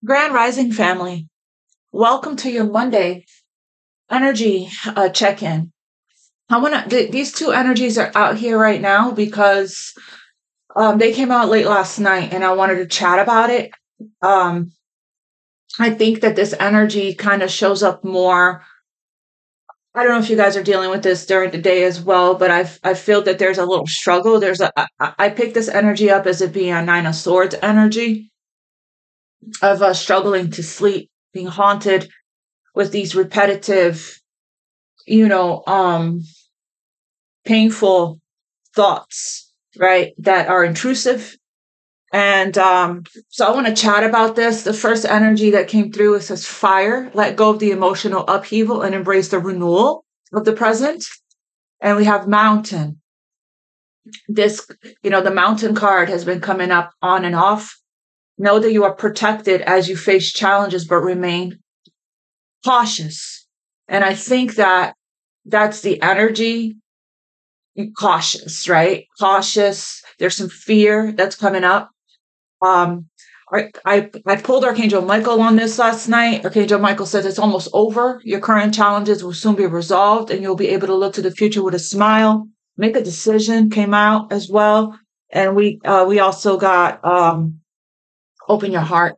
Grand Rising family, welcome to your Monday energy check-in. These two energies are out here right now because they came out late last night and I wanted to chat about it. Um, I think that this energy kind of shows up more. I don't know if you guys are dealing with this during the day as well, but I feel that there's a little struggle. I picked this energy up as it being a Nine of Swords energy of struggling to sleep, being haunted with these repetitive, you know, painful thoughts, right, that are intrusive. And so I want to chat about this. The first energy that came through, it says fire, let go of the emotional upheaval and embrace the renewal of the present. And we have mountain. This, the mountain card has been coming up on and off. Know that you are protected as you face challenges, but remain cautious. And I think that that's the energy. Cautious, right? Cautious. There's some fear that's coming up. Um, I pulled Archangel Michael on this last night. Archangel Michael says it's almost over. Your current challenges will soon be resolved, and you'll be able to look to the future with a smile. Make a decision came out as well, and we also got open your heart.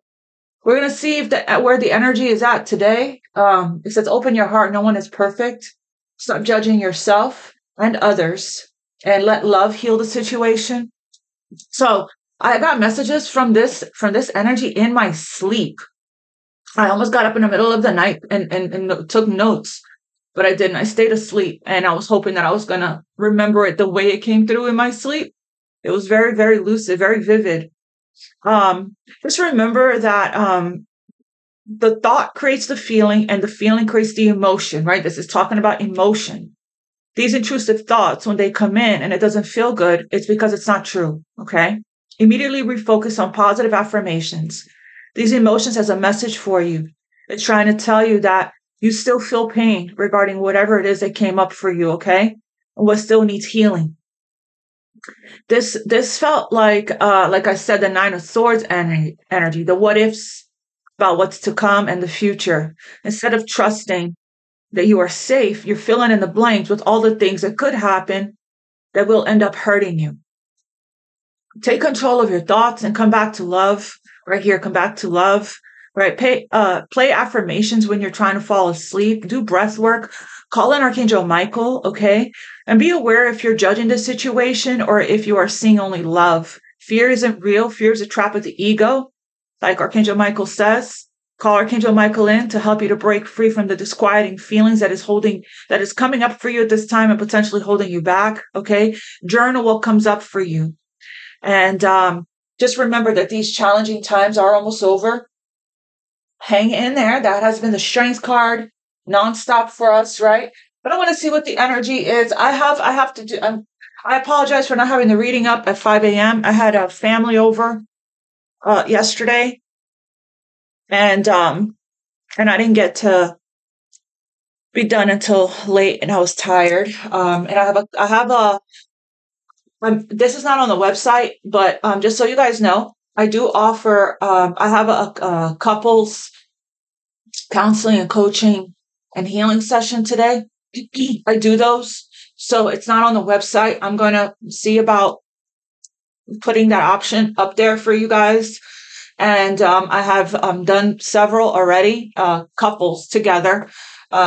We're gonna see if where the energy is at today. It says open your heart. No one is perfect. Stop judging yourself and others, and let love heal the situation. So I got messages from this energy in my sleep. I almost got up in the middle of the night and took notes, but I didn't. I stayed asleep, and I was hoping that I was gonna remember it the way it came through in my sleep. It was very, very lucid, very vivid. Just remember that the thought creates the feeling, and the feeling creates the emotion, right? This is talking about emotion. These intrusive thoughts, when they come in and it doesn't feel good, it's because it's not true, okay? Immediately refocus on positive affirmations. These emotions has a message for you. It's trying to tell you that you still feel pain regarding whatever it is that came up for you, okay? And what still needs healing. This felt like I said, the Nine of Swords energy, the what ifs about what's to come and the future. Instead of trusting that you are safe, you're filling in the blanks with all the things that could happen that will end up hurting you. Take control of your thoughts and come back to love. Right here, come back to love. Right? Play affirmations when you're trying to fall asleep. Do breath work. Call in Archangel Michael, okay? And be aware if you're judging the situation or if you are seeing only love. Fear isn't real. Fear is a trap of the ego, like Archangel Michael says. Call Archangel Michael in to help you to break free from the disquieting feelings that is coming up for you at this time and potentially holding you back, okay? Journal what comes up for you. And just remember that these challenging times are almost over. Hang in there. That has been the strength card nonstop for us, right? But I want to see what the energy is. I apologize for not having the reading up at 5 a.m. I had a family over yesterday, and I didn't get to be done until late, and I was tired. And I have a this is not on the website, but just so you guys know, I do offer, I have a couples counseling and coaching and healing session today. I do those. So it's not on the website. I'm going to see about putting that option up there for you guys. And I have done several already, couples together,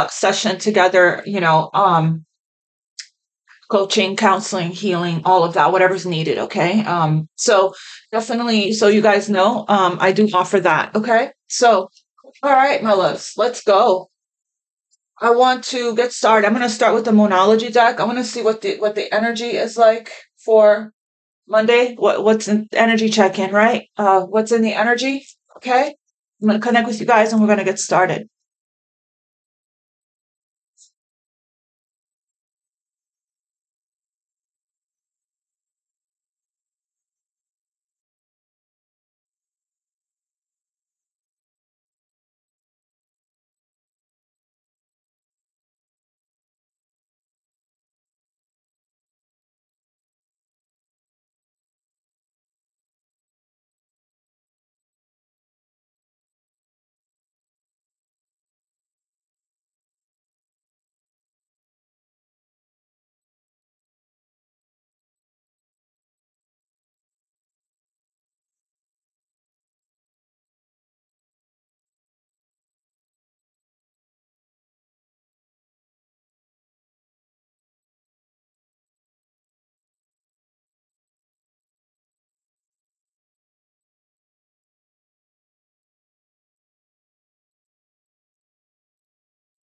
session together, coaching, counseling, healing, all of that, whatever's needed. Okay. So definitely, so you guys know, I do offer that. Okay. So, all right, my loves, let's go. I want to get started. I'm going to start with the Moonology deck. I want to see what the energy is like for Monday. What's in energy check-in, right? What's in the energy? Okay. I'm going to connect with you guys and we're going to get started.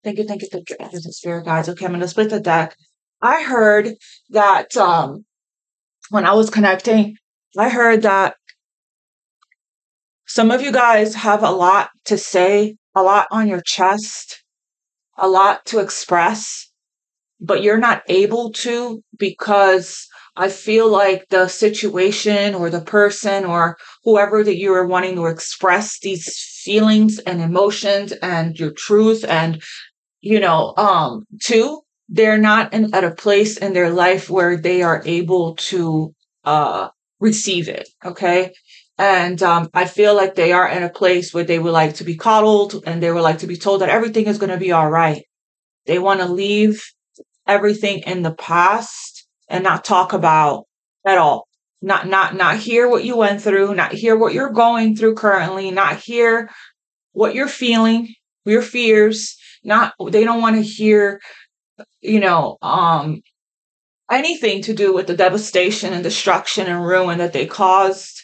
Thank you, thank you, thank you. Angels and spirit guides. Okay, I'm going to split the deck. I heard that when I was connecting, I heard that some of you guys have a lot to say, a lot on your chest, a lot to express, but you're not able to because I feel like the situation or the person or whoever that you are wanting to express these feelings and emotions and your truth and, to, they're not at a place in their life where they are able to receive it. Okay. And I feel like they are in a place where they would like to be coddled and they would like to be told that everything is going to be all right. They want to leave everything in the past and not talk about at all. Not hear what you went through, not hear what you're going through currently, not hear what you're feeling, your fears. They don't want to hear, anything to do with the devastation and destruction and ruin that they caused.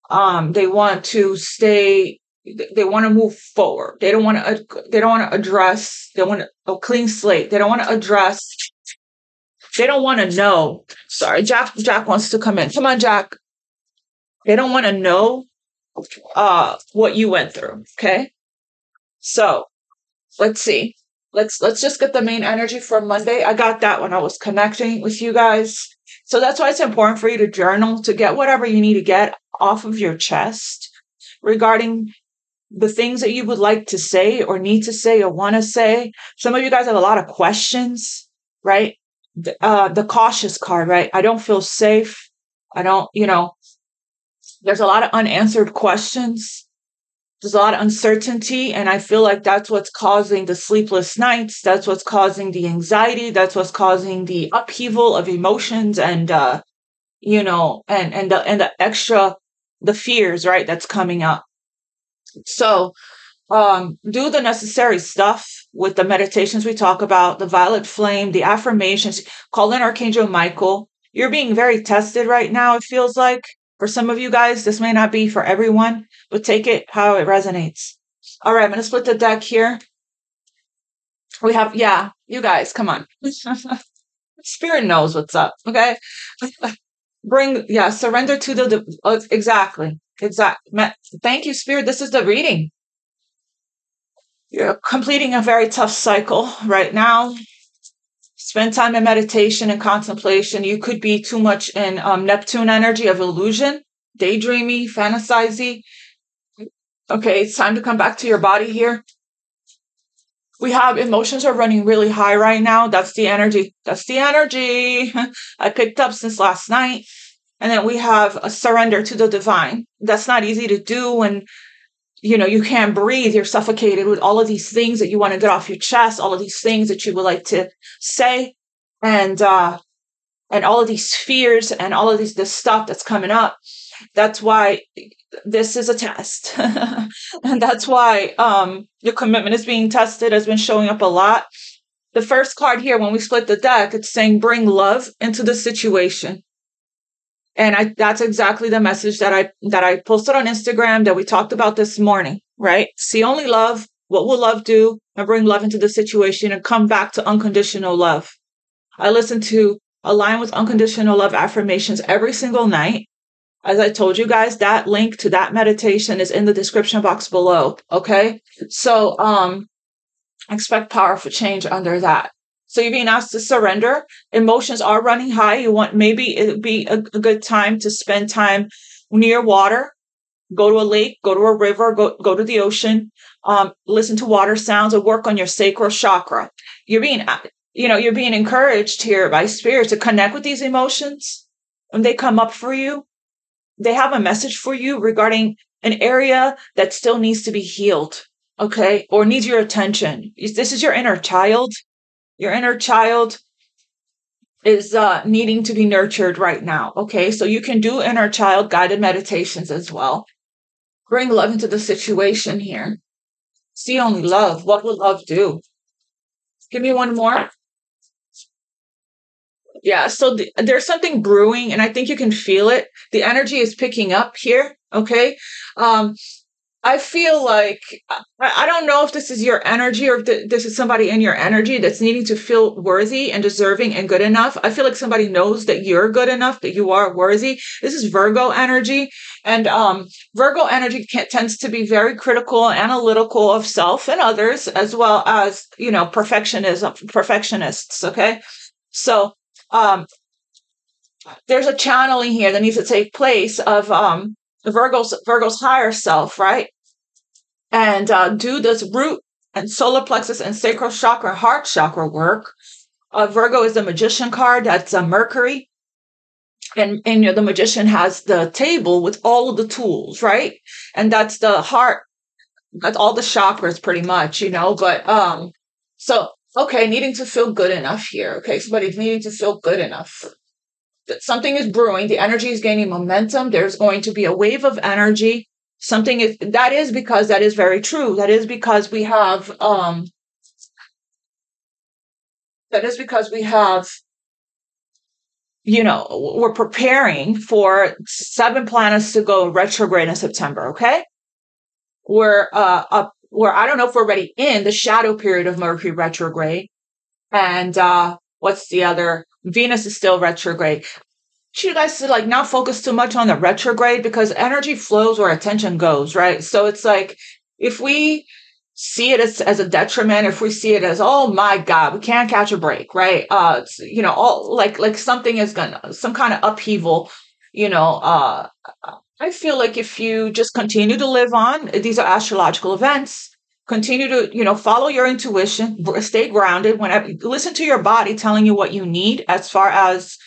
They want to stay. They want to move forward. They don't want to address. They want a clean slate. They don't want to address. They don't want to know. Sorry, Jack wants to come in. Come on, Jack. They don't want to know what you went through. Okay. So let's see. Let's just get the main energy for Monday. I got that when I was connecting with you guys. So that's why it's important for you to journal, to get whatever you need to get off of your chest regarding the things that you would like to say or need to say or want to say. Some of you guys have a lot of questions, right? The cautious card, right? I don't feel safe. I don't, there's a lot of unanswered questions. There's a lot of uncertainty. And I feel like that's what's causing the sleepless nights. That's what's causing the anxiety. That's what's causing the upheaval of emotions and, and the extra, the fears, right? That's coming up. So, do the necessary stuff with the meditations we talk about, the violet flame, the affirmations, call in Archangel Michael. You're being very tested right now, it feels like. For some of you guys, this may not be for everyone, but take it how it resonates. All right, I'm going to split the deck here. We have, you guys, come on. Spirit knows what's up, okay? Surrender to the, exactly. Thank you, Spirit. This is the reading. You're completing a very tough cycle right now. Spend time in meditation and contemplation. You could be too much in Neptune energy of illusion, daydreamy, fantasizing. Okay, it's time to come back to your body here. We have emotions are running really high right now. That's the energy. I picked up since last night. And then we have a surrender to the divine. That's not easy to do when you can't breathe. You're suffocated with all of these things that you want to get off your chest, all of these things that you would like to say, and all of these fears and all of this stuff that's coming up. That's why this is a test. And that's why your commitment is being tested, has been showing up a lot. The first card here, when we split the deck, it's saying bring love into the situation. And that's exactly the message that I posted on Instagram that we talked about this morning, right? See only love. What will love do? And bring love into the situation and come back to unconditional love. I listen to Align with Unconditional Love affirmations every single night. As I told you guys, that link to that meditation is in the description box below. Okay. So, expect powerful change under that. So you're being asked to surrender. Emotions are running high. Maybe it would be a good time to spend time near water. Go to a lake, go to a river, go to the ocean, listen to water sounds, or work on your sacral chakra. You're being encouraged here by Spirit to connect with these emotions. When they come up for you, they have a message for you regarding an area that still needs to be healed, okay, or needs your attention. This is your inner child. Your inner child is needing to be nurtured right now. Okay, so you can do inner child guided meditations as well. Bring love into the situation here. See only love. What will love do? Give me one more. Yeah, so there's something brewing, and I think you can feel it. The energy is picking up here. Okay. I feel like I don't know if this is your energy or if this is somebody in your energy that's needing to feel worthy and deserving and good enough. I feel like somebody knows that you're good enough, that you are worthy. This is Virgo energy, and Virgo energy tends to be very critical, analytical of self and others, as well as perfectionists. Okay, so there's a channeling here that needs to take place of Virgo's higher self, right? And do this root and solar plexus and sacral chakra, heart chakra work. Virgo is the magician card. That's Mercury. And the magician has the table with all of the tools, right? And that's the heart. That's all the chakras pretty much, but so okay, needing to feel good enough here. Okay, somebody's needing to feel good enough. Something is brewing. The energy is gaining momentum. There's going to be a wave of energy. That is because that is very true. That is because we have we're preparing for 7 planets to go retrograde in September. Okay, we're I don't know if we're already in the shadow period of Mercury retrograde, and what's the other? Venus is still retrograde. You guys to not focus too much on the retrograde, because energy flows where attention goes, right? So it's like, if we see it as a detriment, if we see it as, oh my God, we can't catch a break, right? All like something is some kind of upheaval, I feel like if you just continue to live on, these are astrological events. Continue to, follow your intuition, stay grounded. Listen to your body telling you what you need as far as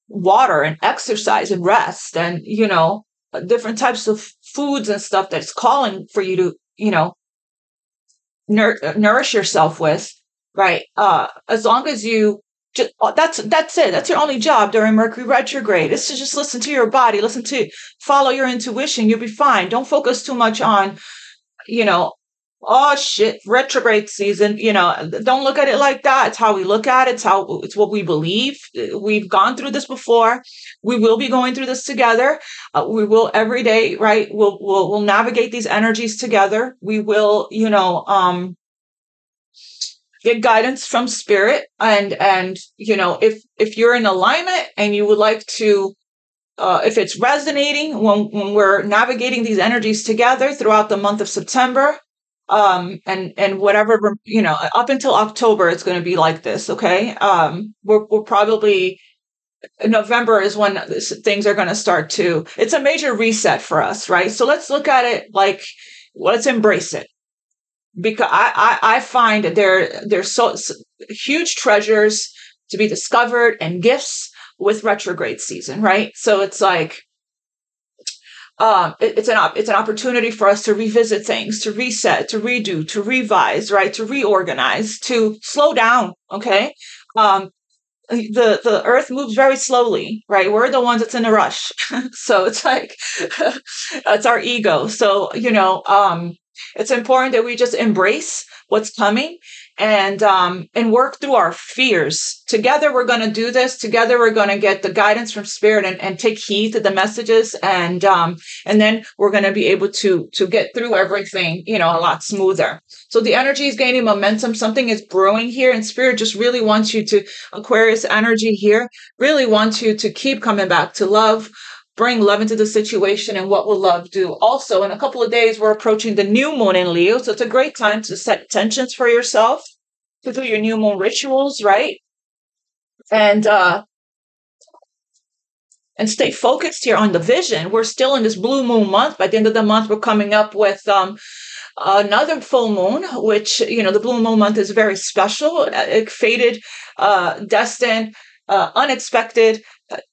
water and exercise and rest and different types of foods and stuff that's calling for you to nourish yourself with, right? As long as you just that's it. That's your only job during Mercury retrograde. Is to just listen to your body, follow your intuition. You'll be fine. Don't focus too much on oh shit, retrograde season. Don't look at it like that. It's how we look at it. It's what we believe. We've gone through this before. We will be going through this together. We will every day, right? We'll navigate these energies together. We will, get guidance from spirit. And if you're in alignment and you would like to, if it's resonating when we're navigating these energies together throughout the month of September, and whatever, up until October, it's going to be like this. Okay. We're probably, November is when things are going to start to, it's a major reset for us. Right. So let's look at it let's embrace it, because I find that there's so huge treasures to be discovered and gifts with retrograde season. Right. So it's like, it's an opportunity for us to revisit things, to reset, to redo, to revise, right? To reorganize, to slow down. Okay. The earth moves very slowly, right? We're the ones that's in a rush. So it's like, it's our ego. So, it's important that we just embrace what's coming and work through our fears. Together, we're going to do this. Together, we're going to get the guidance from spirit and take heed to the messages. And then we're going to be able to get through everything, a lot smoother. So the energy is gaining momentum. Something is brewing here, and spirit just really wants you to, Aquarius energy here, really wants you to keep coming back to love. Bring love into the situation. And what will love do? Also, in a couple of days, we're approaching the new moon in Leo. So it's a great time to set intentions for yourself, to do your new moon rituals, right? And stay focused here on the vision. We're still in this blue moon month. By the end of the month, we're coming up with another full moon, which, the blue moon month is very special, fated, destined, unexpected.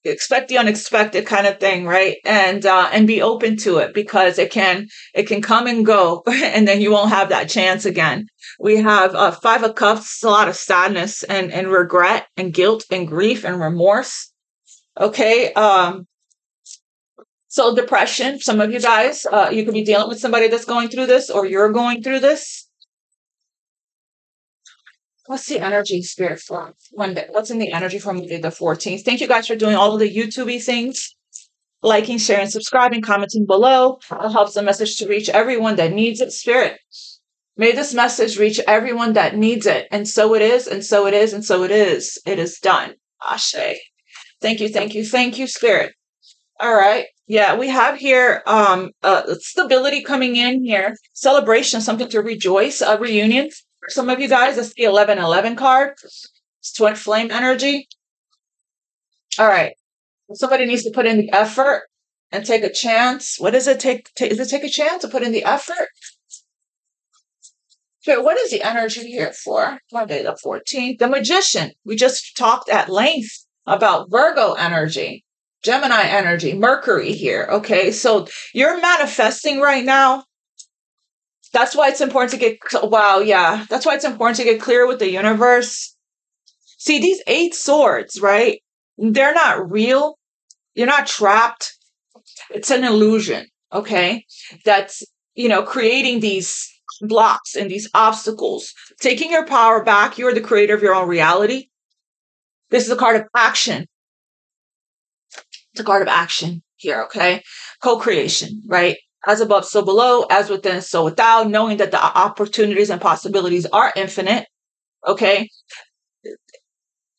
Expect the unexpected kind of thing, right? And be open to it, because it can come and go, and then you won't have that chance again. We have 5 of Cups, a lot of sadness and regret and guilt and grief and remorse. Okay. So depression, some of you guys, you could be dealing with somebody that's going through this, or you're going through this. What's the energy, spirit, for Monday? What's in the energy for Monday the 14th? Thank you guys for doing all of the YouTube-y things. liking, sharing, subscribing, commenting below. It helps the message to reach everyone that needs it. Spirit, may this message reach everyone that needs it. And so it is, and so it is, and so it is. It is done. Ashe. Thank you, Spirit. All right. Yeah, we have here stability coming in here. Celebration, something to rejoice, a reunion. For some of you guys, that's the 1111 card. It's twin flame energy. All right. Somebody needs to put in the effort and take a chance. What does it take? Does it take a chance to put in the effort? So what is the energy here for? Monday the 14th. The Magician. We just talked at length about Virgo energy, Gemini energy, Mercury here. Okay, so you're manifesting right now. That's why it's important to get, wow, yeah. That's why it's important to get clear with the universe. See, these 8 swords, right? They're not real. You're not trapped. It's an illusion, okay? That's, creating these blocks and these obstacles. Taking your power back. You're the creator of your own reality. This is a card of action. It's a card of action here, okay? Co-creation, right? As above, so below, as within, so without, knowing that the opportunities and possibilities are infinite, okay?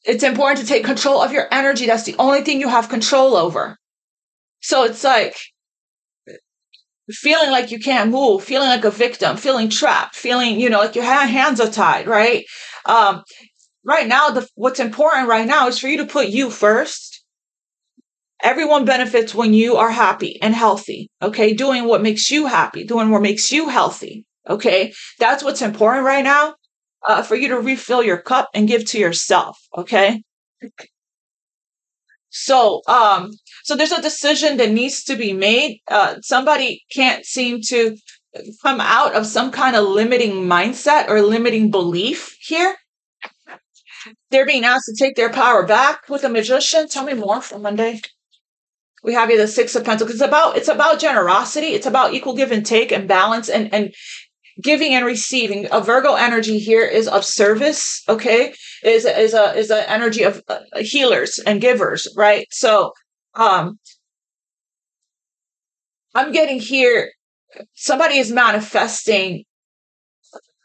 It's important to take control of your energy. That's the only thing you have control over. So it's like feeling like you can't move, feeling like a victim, feeling trapped, feeling, like your hands are tied, right? Right now, what's important right now is for you to put you first. Everyone benefits when you are happy and healthy, okay? Doing what makes you happy, doing what makes you healthy, okay? That's what's important right now, for you to refill your cup and give to yourself, okay? So there's a decision that needs to be made. Somebody can't seem to come out of some kind of limiting mindset or limiting belief here. They're being asked to take their power back with the Magician. Tell me more for Monday. We have here the 6 of Pentacles. It's about generosity. It's about equal give and take and balance and giving and receiving. A Virgo energy here is of service, okay? Is a energy of healers and givers, right? So I'm getting here, somebody is manifesting.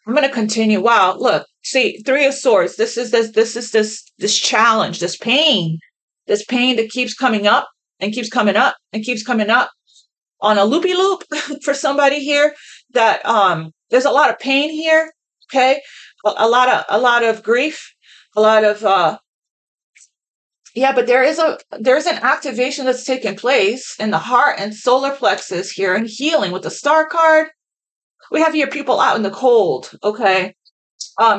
I'm going to continue. Wow, look, see, 3 of Swords. This is this challenge, this pain that keeps coming up and keeps coming up and keeps coming up on a loopy loop for somebody here. That there's a lot of pain here. Okay, a lot of grief, a lot of but there's an activation that's taking place in the heart and solar plexus here, and healing with the Star card. We have here people out in the cold, okay?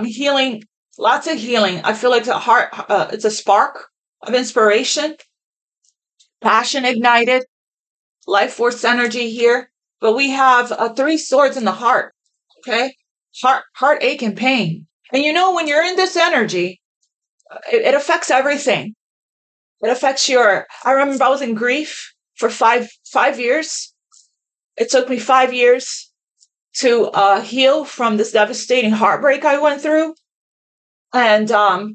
Healing, lots of healing. I feel like the heart, it's a spark of inspiration, passion ignited, life force energy here. But we have 3 swords in the heart, okay? Heartache and pain. And when you're in this energy, it affects everything. It affects I remember I was in grief for five years. It took me 5 years to heal from this devastating heartbreak I went through. And my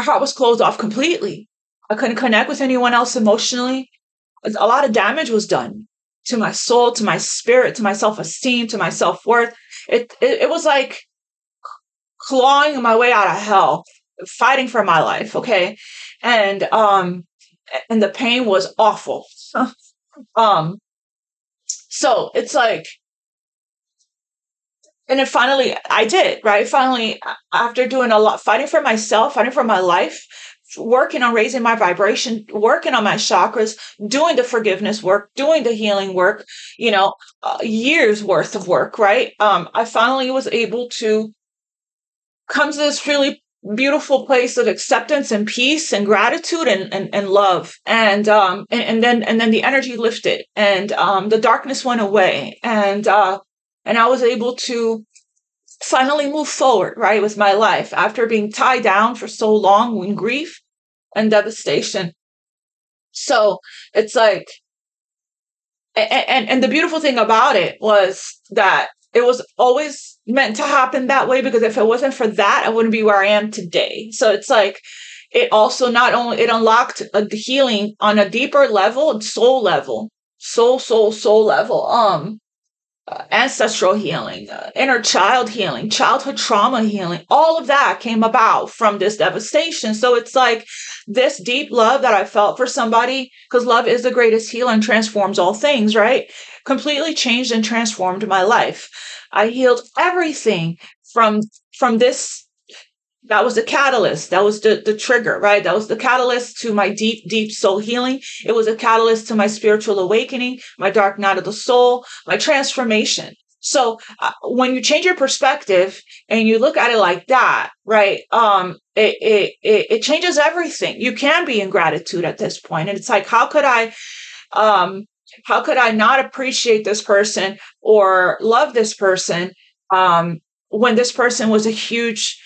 heart was closed off completely. I couldn't connect with anyone else emotionally. A lot of damage was done to my soul, to my spirit, to my self-esteem, to my self-worth. It was like clawing my way out of hell, fighting for my life, okay? And the pain was awful. So it's like, and then finally I did, right? Finally, after doing a lot, fighting for myself, fighting for my life, working on raising my vibration, working on my chakras, doing the forgiveness work, doing the healing work, years worth of work, right? I finally was able to come to this really beautiful place of acceptance and peace and gratitude and love. And then the energy lifted, and the darkness went away. And I was able to finally move forward, right, with my life after being tied down for so long in grief and devastation. So it's like, and the beautiful thing about it was that it was always meant to happen that way, because if it wasn't for that, I wouldn't be where I am today. So it's like, it also not only, it unlocked the healing on a deeper level, soul level, soul level, ancestral healing, inner child healing, childhood trauma healing. All of that came about from this devastation. So it's like this deep love that I felt for somebody, because love is the greatest healer and transforms all things, right? Completely changed and transformed my life. I healed everything from this. That was the catalyst. That was the trigger, right? That was the catalyst to my deep soul healing. It was a catalyst to my spiritual awakening, my dark night of the soul, my transformation. So when you change your perspective and you look at it like that, right? It changes everything. You can be in gratitude at this point. And it's like, how could I not appreciate this person or love this person, when this person was a huge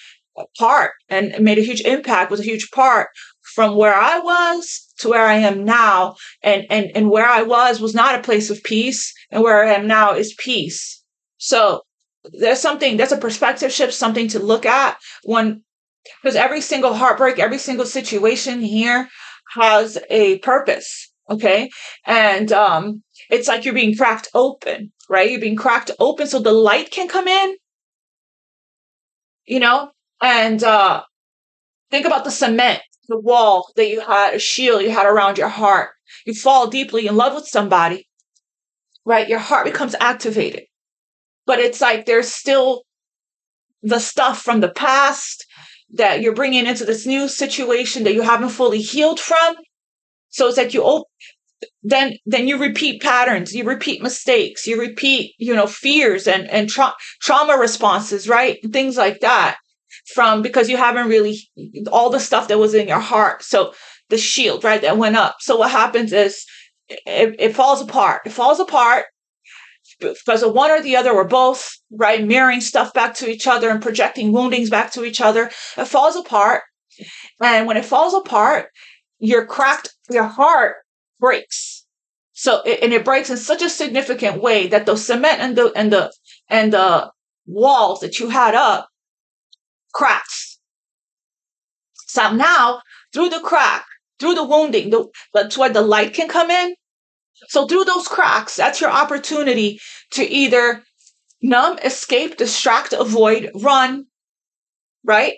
part and made a huge impact, was a huge part from where I was to where I am now. And where I was not a place of peace, and where I am now is peace. So there's a perspective shift, something to look at because every single heartbreak, every single situation here has a purpose. Okay. And it's like you're being cracked open, right? You're being cracked open so the light can come in, and think about the cement, the wall that you had, a shield you had around your heart. You fall deeply in love with somebody, right? Your heart becomes activated. But it's like there's still the stuff from the past that you're bringing into this new situation that you haven't fully healed from. So it's like then you repeat patterns, you repeat mistakes, you repeat, fears and trauma responses, right? Things like that, because you haven't really, all the stuff that was in your heart. So the shield, right, that went up. So what happens is it falls apart. It falls apart because of one or the other, or both, right? Mirroring stuff back to each other and projecting woundings back to each other. It falls apart. And when it falls apart, your heart breaks. So it breaks in such a significant way that the cement and the walls that you had up cracks. So now through the crack, through the wounding, that's where the light can come in. So through those cracks, that's your opportunity to either numb, escape, distract, avoid, run, right?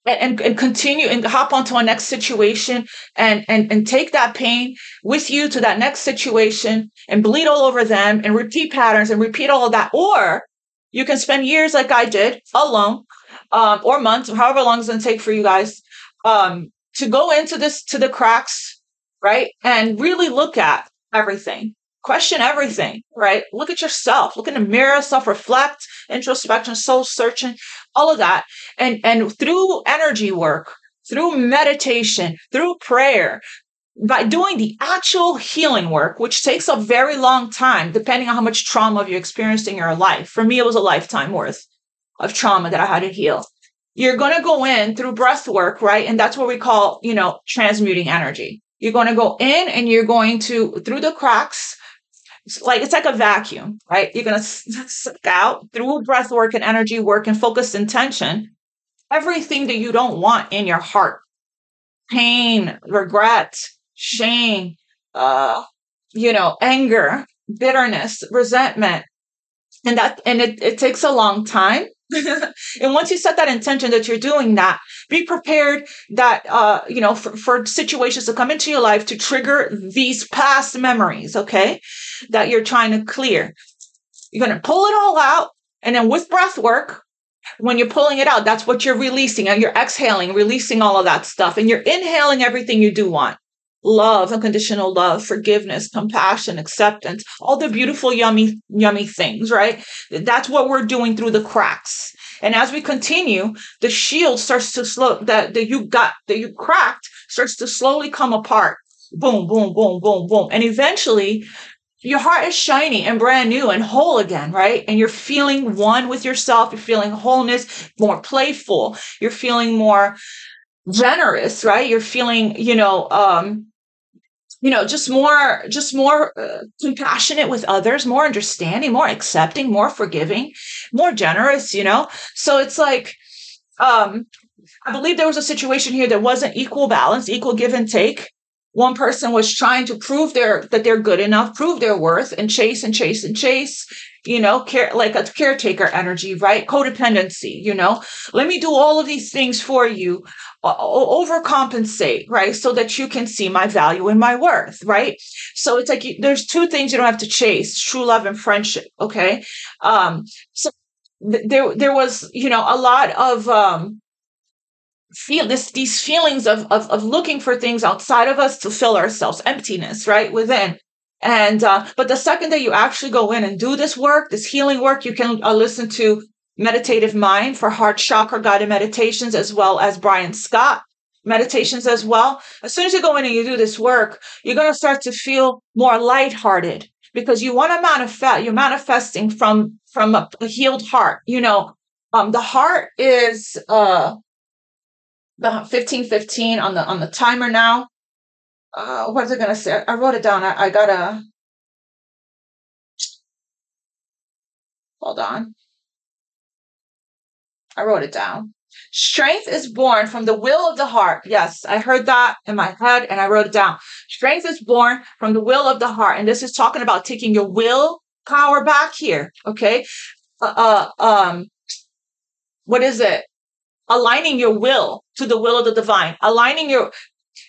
And continue and hop onto a next situation and take that pain with you to that next situation and bleed all over them and repeat patterns and repeat all of that. Or you can spend years like I did alone, or months, or however long it's going to take for you guys, to go into the cracks, right? And really look at everything. Question everything, right? Look at yourself. Look in the mirror, self-reflect, introspection, soul searching, all of that. And through energy work, through meditation, through prayer, by doing the actual healing work, which takes a very long time, depending on how much trauma you experienced in your life. For me, it was a lifetime worth of trauma that I had to heal. You're going to go in through breath work, right? And that's what we call, transmuting energy. You're going to go in and you're going to, through the cracks, it's like a vacuum, right? You're going to suck out through breath work and energy work and focused intention, everything that you don't want in your heart. Pain, regret, shame, anger, bitterness, resentment. And it takes a long time. And once you set that intention that you're doing that, be prepared that, for situations to come into your life to trigger these past memories, okay, that you're trying to clear. You're going to pull it all out. And then with breath work, when you're pulling it out, that's what you're releasing, and you're exhaling, releasing all of that stuff. And you're inhaling everything you do want. Love, unconditional love, forgiveness, compassion, acceptance, all the beautiful, yummy, yummy things, right? That's what we're doing through the cracks. And as we continue, the shield starts to that you cracked starts to slowly come apart. Boom, boom, boom, boom, boom. And eventually your heart is shiny and brand new and whole again, right? And you're feeling one with yourself. You're feeling wholeness, more playful. You're feeling more generous, right? You're feeling, just more compassionate with others, more understanding, more accepting, more forgiving, more generous, So it's like, I believe there was a situation here that wasn't equal balance, equal give and take. One person was trying to prove that they're good enough, prove their worth, and chase and chase and chase, like a caretaker energy, right? Codependency, let me do all of these things for you, overcompensate, right? So that you can see my value and my worth, right? So it's like there's two things you don't have to chase: true love and friendship. Okay. So there was, a lot of, these feelings of looking for things outside of us to fill ourselves, emptiness right within. And but the second that you actually go in and do this work, this healing work, you can listen to Meditative Mind for heart chakra guided meditations, as well as Brian Scott meditations as well. As soon as you go in and you do this work, you're going to start to feel more lighthearted, because you want to manifest. You're manifesting from a healed heart. The heart is the 15:15 on the timer now. What is it gonna say? I wrote it down. I gotta hold on. I wrote it down. Strength is born from the will of the heart. Yes, I heard that in my head and I wrote it down. Strength is born from the will of the heart, and this is talking about taking your will power back here. Okay. What is it? Aligning your will to the will of the divine, aligning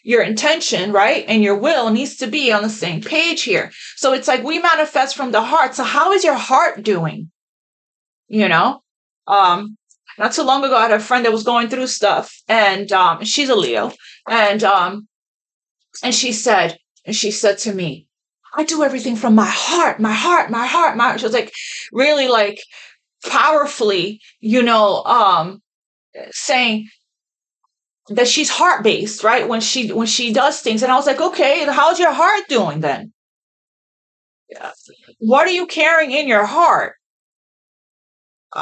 your intention, right? And your will needs to be on the same page here. So it's like we manifest from the heart. So how is your heart doing? Not so long ago, I had a friend that was going through stuff, and she's a Leo, and she said to me, I do everything from my heart, my heart, my heart, my heart. She was like really like powerfully, saying that she's heart-based, right? When she does things. And I was like, okay, how's your heart doing then? What are you carrying in your heart?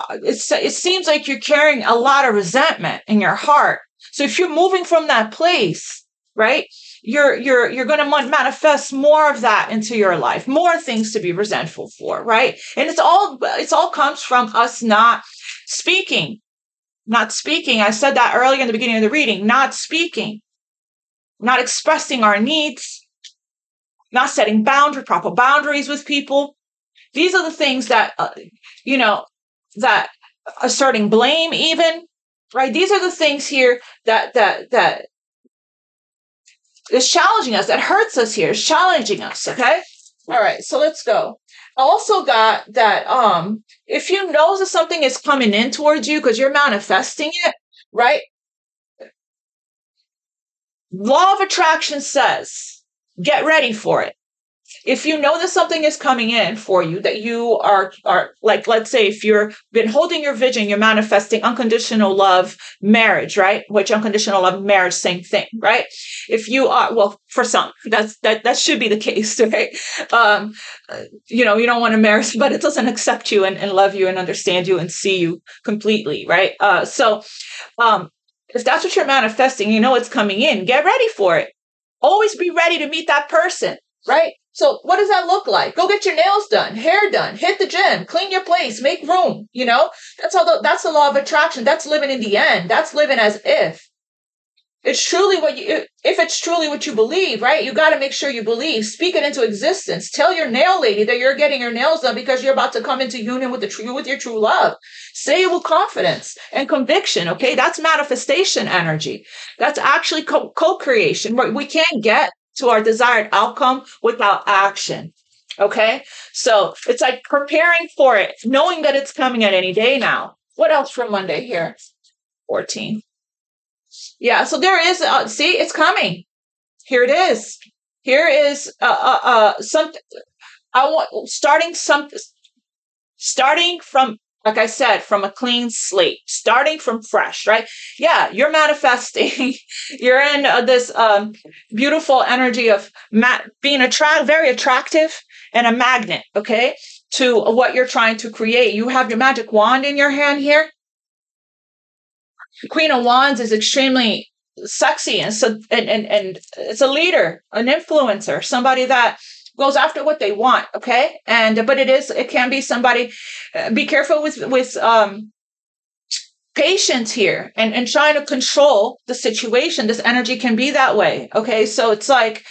It seems like you're carrying a lot of resentment in your heart. So if you're moving from that place, right, you're going to manifest more of that into your life, more things to be resentful for, right? And it's all comes from us not speaking. I said that earlier in the beginning of the reading, not speaking, not expressing our needs, not setting proper boundaries with people. These are the things that, that asserting blame even, right? These are the things here that is challenging us, that hurts us here, is challenging us, okay? All right, so let's go. I also got that if you know that something is coming in towards you because you're manifesting it, right? Law of attraction says, get ready for it. If you know that something is coming in for you, that you are like, let's say if you've been holding your vision, you're manifesting unconditional love marriage, right? Which unconditional love marriage, same thing, right? If you are, well, for some, that should be the case, right? You don't want to marry, but it doesn't accept you and love you and understand you and see you completely, right? So if that's what you're manifesting, it's coming in, get ready for it. Always be ready to meet that person, right? So what does that look like? Go get your nails done, hair done, hit the gym, clean your place, make room, that's the law of attraction. That's living in the end. That's living as if it's truly if it's truly what you believe, right? You got to make sure you believe, speak it into existence. Tell your nail lady that you're getting your nails done because you're about to come into union with your true love. Say it with confidence and conviction. Okay. That's manifestation energy. That's actually co-creation. We can't get to our desired outcome without action. Okay. So it's like preparing for it, knowing that it's coming at any day now. What else for Monday here? 14. Yeah. So there is, see, it's coming. Here it is. Here is, something starting from, like I said, from a clean slate, starting from fresh, right? Yeah, you're manifesting. You're in this beautiful energy of being very attractive and a magnet, okay, to what you're trying to create. You have your magic wand in your hand here. Queen of Wands is extremely sexy and it's a leader, an influencer, somebody that goes after what they want. Okay. But it can be somebody, be careful with patience here and trying to control the situation. This energy can be that way. Okay. So it's like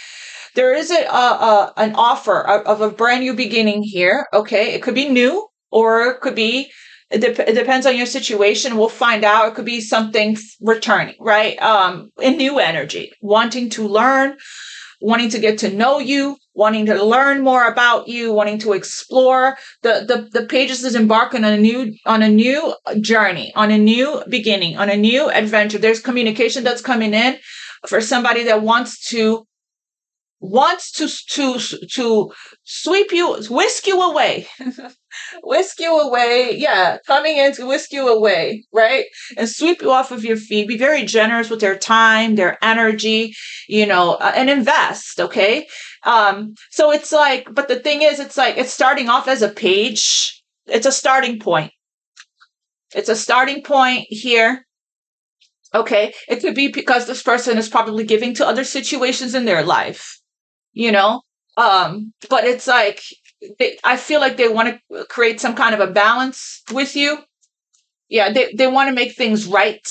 there is an offer of a brand new beginning here. Okay. It could be new, or it could be, it depends on your situation. We'll find out. It could be something returning, right? In new energy, wanting to learn, wanting to get to know you, wanting to learn more about you, wanting to explore. The pages is embarking on a new journey, on a new beginning, on a new adventure. There's communication that's coming in for somebody that wants to sweep you, whisk you away. Whisk you away. Yeah, coming in to whisk you away, right? And sweep you off of your feet. Be very generous with their time, their energy, and invest, okay? So it's like, but the thing is, it's like, it's starting off as a page. It's a starting point. It's a starting point here. Okay. It could be because this person is probably giving to other situations in their life, but it's like, I feel like they want to create some kind of a balance with you. Yeah, they want to make things right.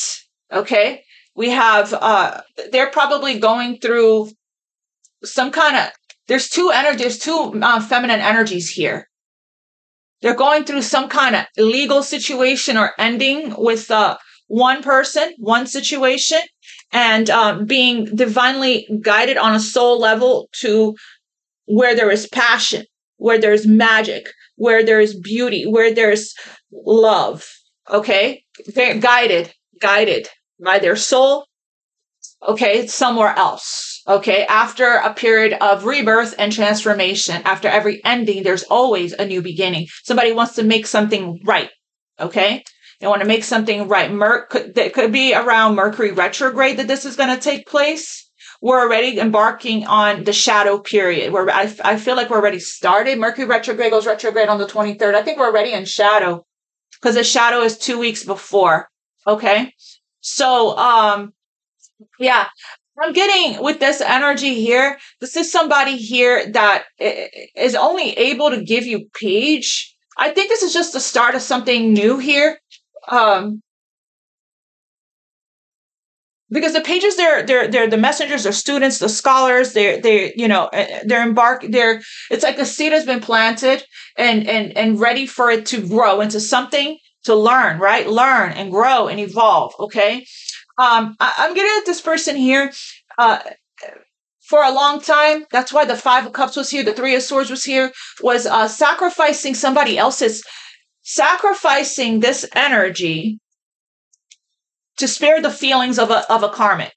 Okay. We have, they're probably going through some kind of, there's two feminine energies here. They're going through some kind of legal situation or ending with one person, one situation, and being divinely guided on a soul level to where there is passion, where there's magic, where there's beauty, where there's love. Okay. They're guided by their soul. Okay. Somewhere else. Okay. After a period of rebirth and transformation, after every ending, there's always a new beginning. Somebody wants to make something right. Okay. They want to make something right. That could be around Mercury retrograde that this is going to take place. We're already embarking on the shadow period where I feel like we're already started. Mercury retrograde goes retrograde on the 23rd. I think we're already in shadow because the shadow is 2 weeks before. Okay. So, yeah, I'm getting with this energy here. This is somebody here that is only able to give you page. I think this is just the start of something new here. Because the pages, they're the messengers, they're students, the scholars, they're it's like a seed has been planted and ready for it to grow into something to learn, right? Learn and grow and evolve. Okay. I'm getting at this person here, for a long time. That's why the 5 of Cups was here. The 3 of Swords was here, was, sacrificing this energy to spare the feelings of a karmic,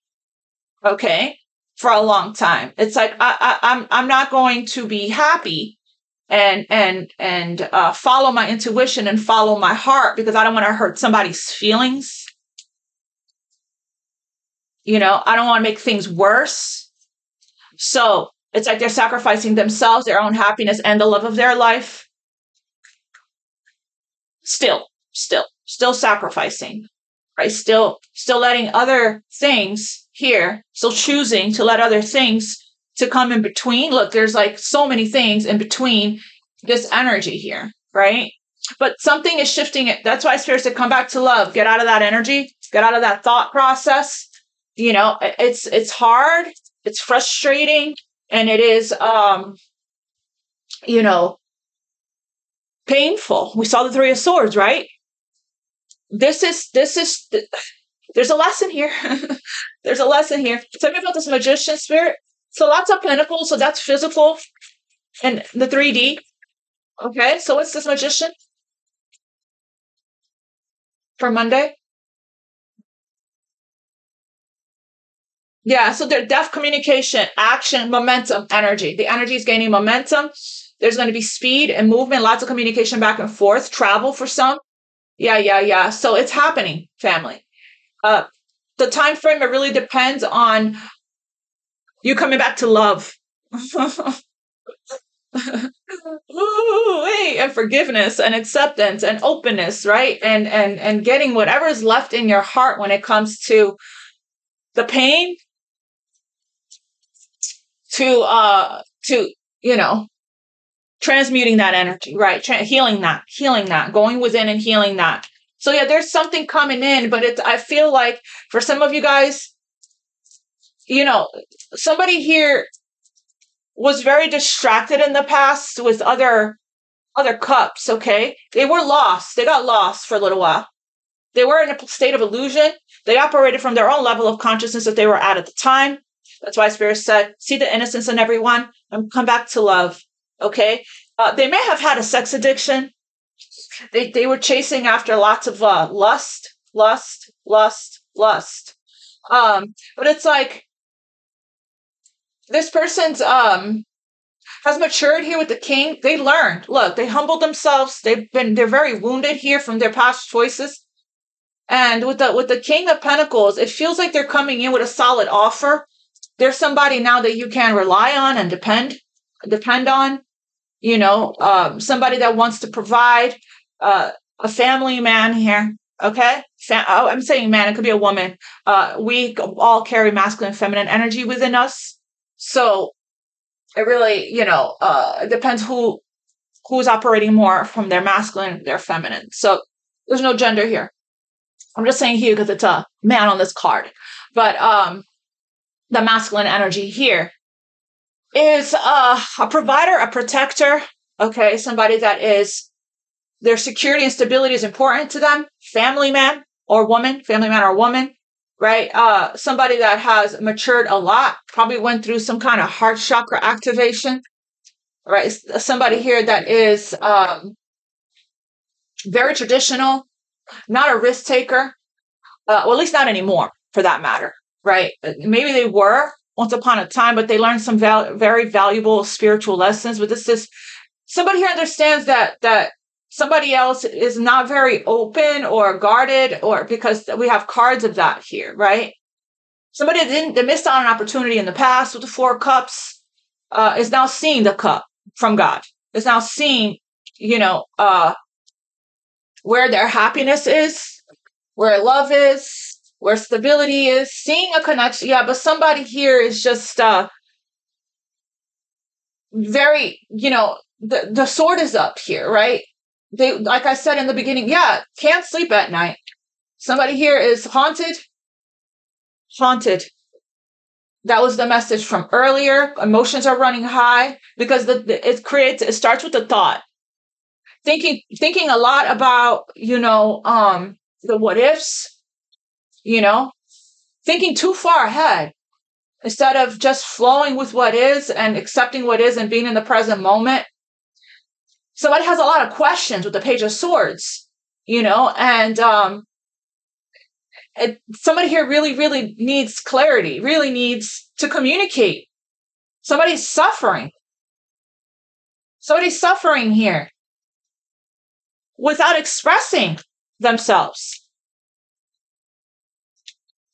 okay, for a long time. It's like I'm not going to be happy and follow my intuition and follow my heart because I don't want to hurt somebody's feelings. I don't want to make things worse. So it's like they're sacrificing themselves, their own happiness, and the love of their life. Still sacrificing. Right? Still letting other things here, still choosing to let other things to come in between. Look, there's like so many things in between this energy here, right? But something is shifting it. That's why Spirit said, come back to love. Get out of that energy. Get out of that thought process. It's hard. It's frustrating. And it is, painful. We saw the 3 of Swords, right? There's a lesson here. There's a lesson here. Tell me about this Magician, Spirit. So lots of pentacles. So that's physical and the 3D. Okay. So what's this Magician for Monday? Yeah. So they're depth, communication, action, momentum, energy. The energy is gaining momentum. There's going to be speed and movement, lots of communication back and forth, travel for some. Yeah. So it's happening, family. The time frame, it really depends on you coming back to love. And forgiveness and acceptance and openness, right? And getting whatever is left in your heart when it comes to the pain to transmuting that energy, right? Healing that, going within and healing that. So yeah, there's something coming in, but I feel like for some of you guys, somebody here was very distracted in the past with other cups, okay? They were lost. They got lost for a little while. They were in a state of illusion. They operated from their own level of consciousness that they were at the time. That's why Spirit said, see the innocence in everyone and come back to love, okay? They may have had a sex addiction. They were chasing after lots of lust. But it's like this person's has matured here with the king. They learned. Look, they humbled themselves. They're very wounded here from their past choices. And with the King of Pentacles, it feels like they're coming in with a solid offer. There's somebody now that you can rely on and depend on. Somebody that wants to provide. A family man here. Okay, I'm saying man. It could be a woman. We all carry masculine and feminine energy within us. So it really, it depends who's operating more from their masculine, their feminine. So there's no gender here. I'm just saying here because it's a man on this card. But the masculine energy here is a provider, a protector. Okay, somebody that is, their security and stability is important to them. Family man or woman, right? Somebody that has matured a lot, probably went through some kind of heart chakra activation, right? Somebody here that is very traditional, not a risk taker, well, at least not anymore for that matter, right? Maybe they were once upon a time, but they learned some very valuable spiritual lessons. But this is somebody here understands that somebody else is not very open or guarded, or because we have cards of that here, right? Somebody they missed out on an opportunity in the past with the Four Cups is now seeing the cup from God. Is now seeing, where their happiness is, where love is, where stability is, seeing a connection. Yeah, but somebody here is just very, the sword is up here, right? They, like I said in the beginning, can't sleep at night. Somebody here is haunted. That was the message from earlier. Emotions are running high because it starts with the thought. Thinking a lot about, the what ifs, thinking too far ahead instead of just flowing with what is and accepting what is and being in the present moment. Somebody has a lot of questions with the Page of Swords, and somebody here really, really needs clarity, really needs to communicate. Somebody's suffering here without expressing themselves.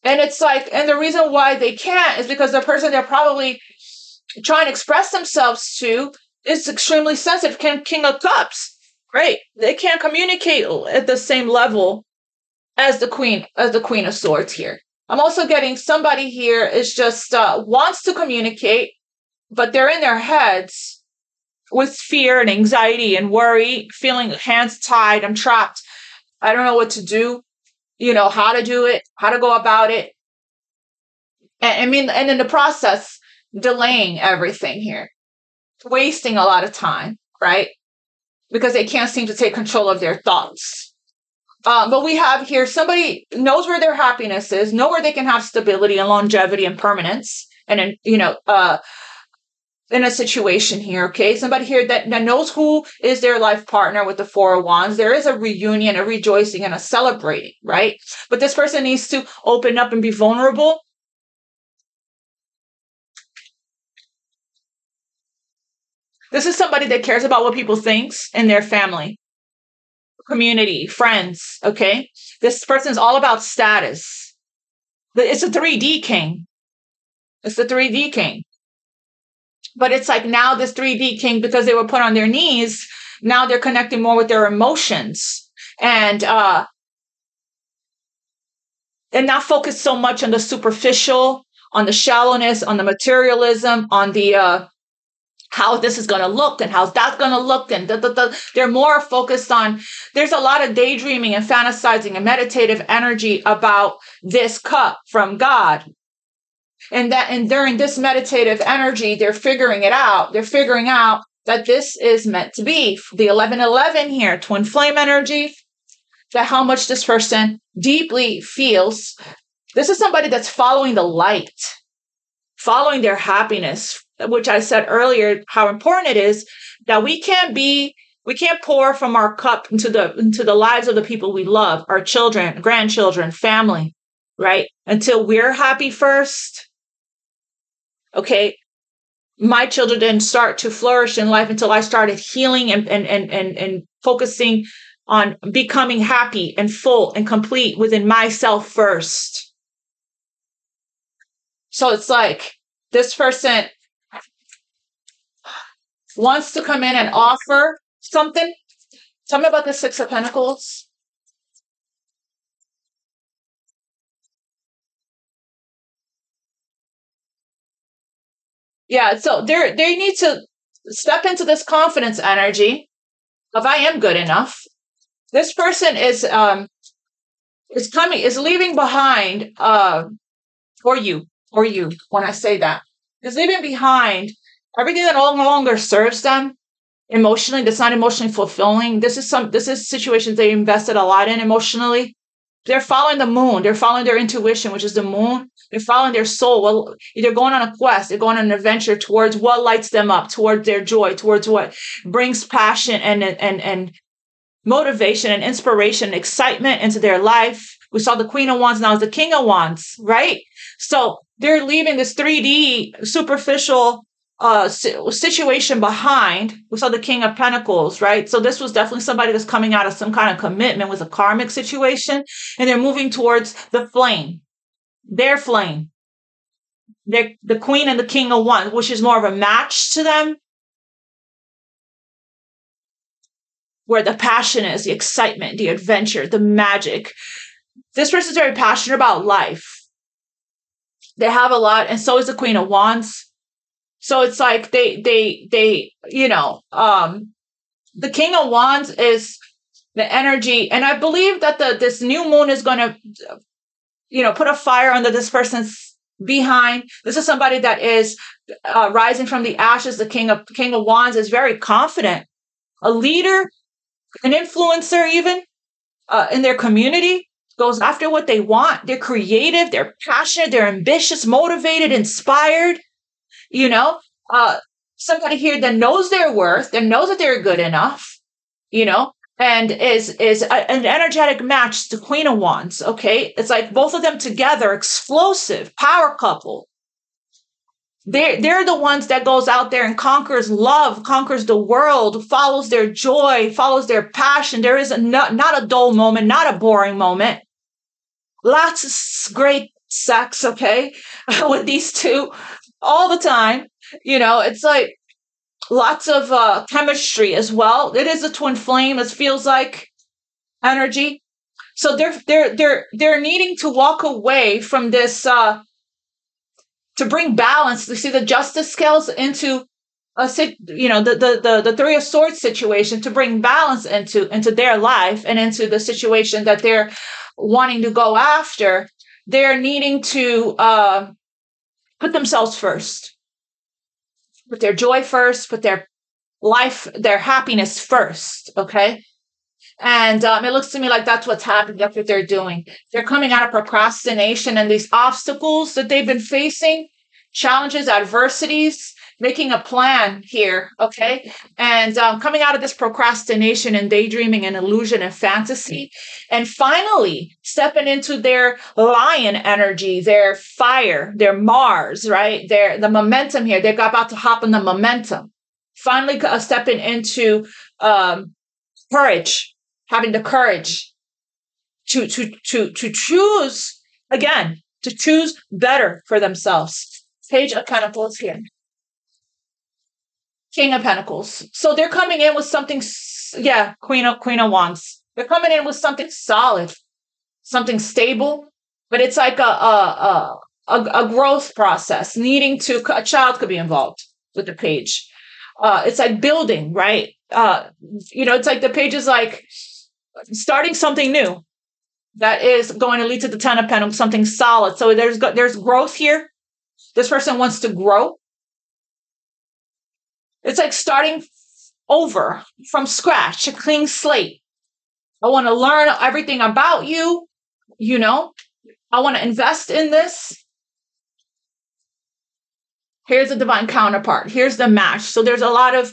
And it's like, and the reason why they can't is because the person they're probably trying to express themselves to is extremely sensitive. King of Cups, right? They can't communicate at the same level as the Queen of Swords here. I'm also getting somebody here is just wants to communicate, but they're in their heads with fear and anxiety and worry, feeling hands tied. I'm trapped. I don't know what to do, how to do it, how to go about it. And in the process, delaying everything here, wasting a lot of time, right? Because they can't seem to take control of their thoughts. But we have here somebody knows where their happiness is, know where they can have stability and longevity and permanence, and in a situation here, okay? Somebody here that knows who is their life partner with the Four of Wands. There is a reunion, a rejoicing, and a celebrating, right? But this person needs to open up and be vulnerable. This is somebody that cares about what people think in their family, community, friends, okay? This person is all about status. It's a 3D king. But it's like now this 3D king, because they were put on their knees, now they're connecting more with their emotions and not focus so much on the superficial, on the shallowness, on the materialism, on the how this is going to look and how's that going to look. And they're more focused on, there's a lot of daydreaming and fantasizing and meditative energy about this cup from God. And during this meditative energy, they're figuring it out. They're figuring out that this is meant to be. The 1111 here, twin flame energy, that how much this person deeply feels. This is somebody that's following the light, following their happiness, which I said earlier, how important it is that we can't pour from our cup into the lives of the people we love, our children, grandchildren, family, right? Until we're happy first. Okay. My children didn't start to flourish in life until I started healing and focusing on becoming happy and full and complete within myself first. So it's like this person wants to come in and offer something. Tell me about the Six of Pentacles. Yeah, so they need to step into this confidence energy of I am good enough. This person is leaving behind for you when I say that. Is leaving behind everything that no longer serves them emotionally, that's not emotionally fulfilling. This is situations they invested a lot in emotionally. They're following the moon. They're following their intuition, which is the moon. They're following their soul. Well, they're going on a quest. They're going on an adventure towards what lights them up, towards their joy, towards what brings passion and motivation and inspiration and excitement into their life. We saw the Queen of Wands, now it's the King of Wands, right? So they're leaving this 3D superficial situation behind. We saw the King of Pentacles, right? So this was definitely somebody that's coming out of some kind of commitment with a karmic situation, and they're moving towards the flame, their flame. They're the Queen and the King of Wands, which is more of a match to them, where the passion is, the excitement, the adventure, the magic. This person's very passionate about life. They have a lot, and so is the Queen of Wands. So it's like the King of Wands is the energy. And I believe that this new moon is going to, put a fire under this person's behind. This is somebody that is rising from the ashes. The King of Wands is very confident, a leader, an influencer, even in their community, goes after what they want. They're creative. They're passionate. They're ambitious, motivated, inspired. Somebody here that knows their worth, that knows that they're good enough, and is an energetic match to Queen of Wands. Okay. It's like both of them together, explosive power couple. They're the ones that goes out there and conquers love, conquers the world, follows their joy, follows their passion. There is not a dull moment, not a boring moment. Lots of great sex, okay, with these two all the time. It's like lots of chemistry as well. It is a twin flame. It feels like energy. So they're needing to walk away from this to bring balance. You see the justice scales into the Three of Swords situation, to bring balance into their life and into the situation that they're wanting to go after. They're needing to put themselves first, put their joy first, put their life, their happiness first. Okay. And it looks to me like that's what's happening. That's what they're doing. They're coming out of procrastination and these obstacles that they've been facing, challenges, adversities, making a plan here. Okay. And coming out of this procrastination and daydreaming and illusion and fantasy. And finally stepping into their lion energy, their fire, their Mars, right? The momentum here. They're about to hop on the momentum. Finally stepping into courage. Having the courage to choose again, to choose better for themselves. Page of Pentacles here. King of Pentacles. So they're coming in with something, Queen of Wands. They're coming in with something solid, something stable, but it's like a growth process. A child could be involved with the page. It's like building, right? It's like the page is like starting something new that is going to lead to the 10 of Pentacles, something solid. So there's growth here. This person wants to grow. It's like starting over from scratch, a clean slate. I want to learn everything about you. I want to invest in this. Here's the divine counterpart. Here's the match. So there's a lot of,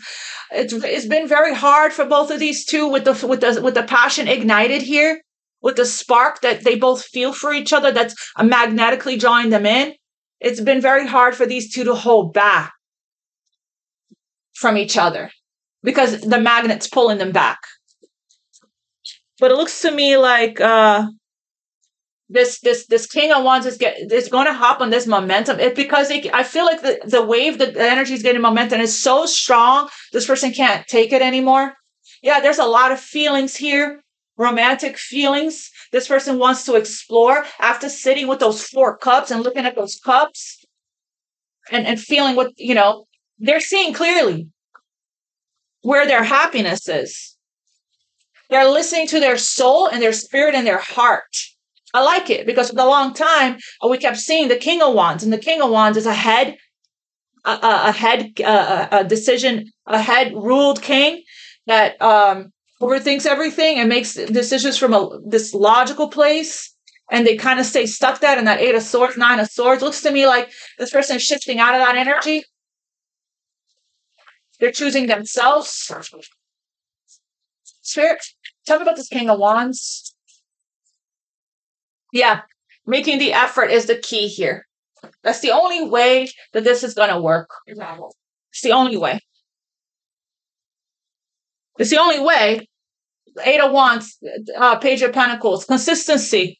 it's been very hard for both of these two with the passion ignited here, with the spark that they both feel for each other that's magnetically drawing them in. It's been very hard for these two to hold back from each other because the magnet's pulling them back. But it looks to me like this King of Wands is going to hop on this momentum. It's because I feel like the wave, the energy is getting momentum. It's so strong, this person can't take it anymore. Yeah, there's a lot of feelings here, romantic feelings. This person wants to explore after sitting with those 4 cups and looking at those cups and feeling what, they're seeing clearly where their happiness is. They're listening to their soul and their spirit and their heart. I like it because for a long time we kept seeing the King of Wands, and the King of Wands is a decision, a head ruled king that overthinks everything and makes decisions from this logical place, and they kind of stay stuck there in that 8 of Swords, 9 of Swords. Looks to me like this person is shifting out of that energy. They're choosing themselves. Spirit, tell me about this King of Wands. Yeah, making the effort is the key here. That's the only way that this is going to work. It's the only way. It's the only way. 8 of Wands, Page of Pentacles, consistency.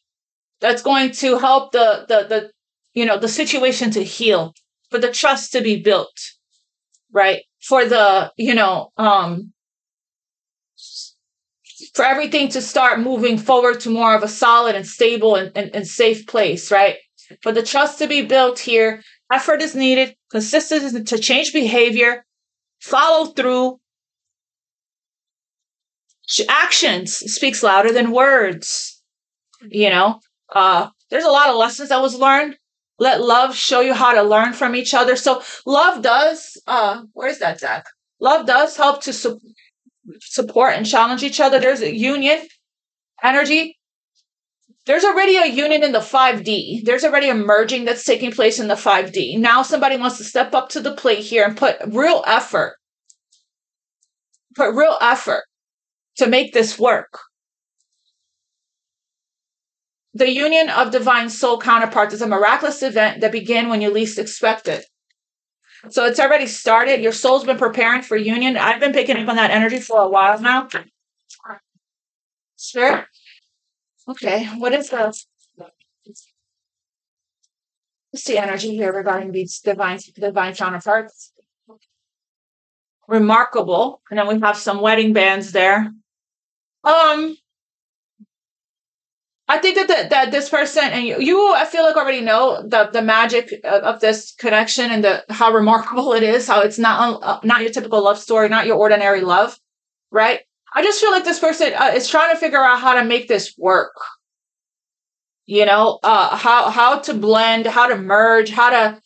That's going to help the situation to heal, for the trust to be built, right? For the, for everything to start moving forward to more of a solid and stable and safe place, right? For the trust to be built here, effort is needed, consistency to change behavior, follow through. Actions speaks louder than words. There's a lot of lessons that was learned. Let love show you how to learn from each other. So love does, where's that deck? Love does help to support and challenge each other. There's a union energy. There's already a union in the 5D. There's already a merging that's taking place in the 5D. Now somebody wants to step up to the plate here and put real effort to make this work. The union of divine soul counterparts is a miraculous event that began when you least expect it. So it's already started. Your soul's been preparing for union. I've been picking up on that energy for a while now. Spirit? Okay, what's the energy here regarding these divine counterparts? Remarkable. And then we have some wedding bands there. I think that this person and you, I feel like already know the magic of this connection and how remarkable it is, how it's not your typical love story, not your ordinary love, right? I just feel like this person is trying to figure out how to make this work. How to blend, how to merge, how to,